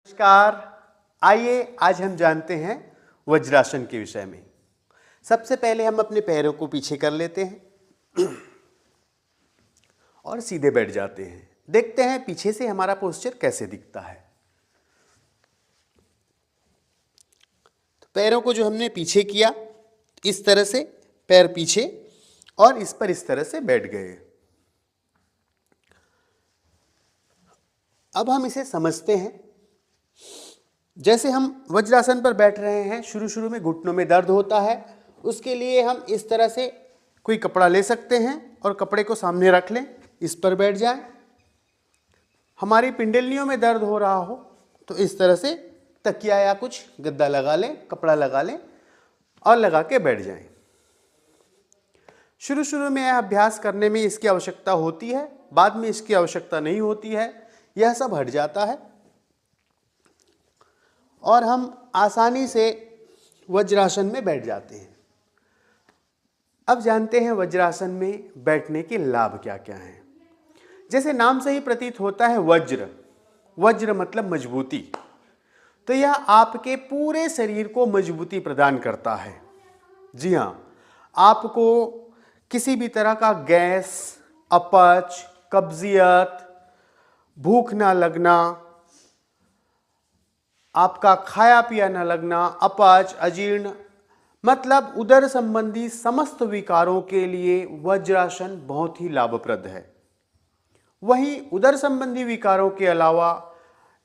नमस्कार। आइए आज हम जानते हैं वज्रासन के विषय में। सबसे पहले हम अपने पैरों को पीछे कर लेते हैं और सीधे बैठ जाते हैं। देखते हैं पीछे से हमारा पोस्चर कैसे दिखता है। तो पैरों को जो हमने पीछे किया, इस तरह से पैर पीछे और इस पर इस तरह से बैठ गए। अब हम इसे समझते हैं। जैसे हम वज्रासन पर बैठ रहे हैं, शुरू में घुटनों में दर्द होता है। उसके लिए हम इस तरह से कोई कपड़ा ले सकते हैं और कपड़े को सामने रख लें, इस पर बैठ जाएं। हमारी पिंडलियों में दर्द हो रहा हो तो इस तरह से तकिया या कुछ गद्दा लगा लें, कपड़ा लगा लें और लगा के बैठ जाएं। शुरू में यह अभ्यास करने में इसकी आवश्यकता होती है, बाद में इसकी आवश्यकता नहीं होती है। यह सब हट जाता है और हम आसानी से वज्रासन में बैठ जाते हैं। अब जानते हैं वज्रासन में बैठने के लाभ क्या क्या हैं। जैसे नाम से ही प्रतीत होता है वज्र, वज्र मतलब मजबूती। तो यह आपके पूरे शरीर को मजबूती प्रदान करता है। जी हाँ, आपको किसी भी तरह का गैस, अपच, कब्जियत, भूख ना लगना, आपका खाया पिया न लगना, अपच, अजीर्ण, मतलब उदर संबंधी समस्त विकारों के लिए वज्रासन बहुत ही लाभप्रद है। वहीं उदर संबंधी विकारों के अलावा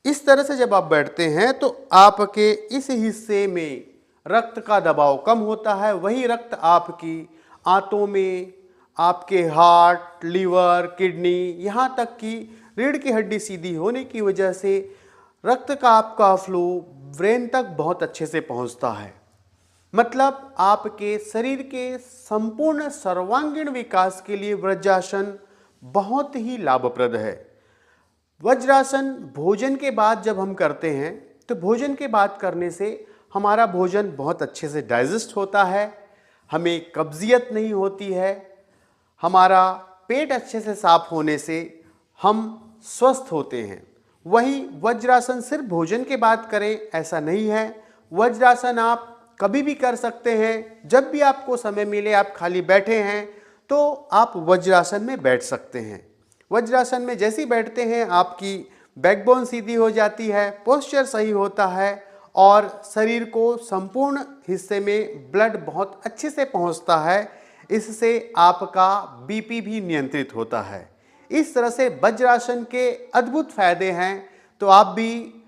इस तरह से जब आप बैठते हैं तो आपके इस हिस्से में रक्त का दबाव कम होता है। वही रक्त आपकी आंतों में, आपके हार्ट, लीवर, किडनी, यहाँ तक कि रीढ़ की हड्डी सीधी होने की वजह से रक्त का आपका फ्लो ब्रेन तक बहुत अच्छे से पहुंचता है। मतलब आपके शरीर के संपूर्ण सर्वांगीण विकास के लिए वज्रासन बहुत ही लाभप्रद है। वज्रासन भोजन के बाद जब हम करते हैं तो भोजन के बाद करने से हमारा भोजन बहुत अच्छे से डाइजेस्ट होता है, हमें कब्जियत नहीं होती है, हमारा पेट अच्छे से साफ होने से हम स्वस्थ होते हैं। वही वज्रासन सिर्फ भोजन के बाद करें ऐसा नहीं है। वज्रासन आप कभी भी कर सकते हैं। जब भी आपको समय मिले, आप खाली बैठे हैं तो आप वज्रासन में बैठ सकते हैं। वज्रासन में जैसे ही बैठते हैं आपकी बैकबोन सीधी हो जाती है, पोस्चर सही होता है और शरीर को संपूर्ण हिस्से में ब्लड बहुत अच्छे से पहुंचता है। इससे आपका बीपी भी नियंत्रित होता है। इस तरह से वज्रासन के अद्भुत फायदे हैं। तो आप भी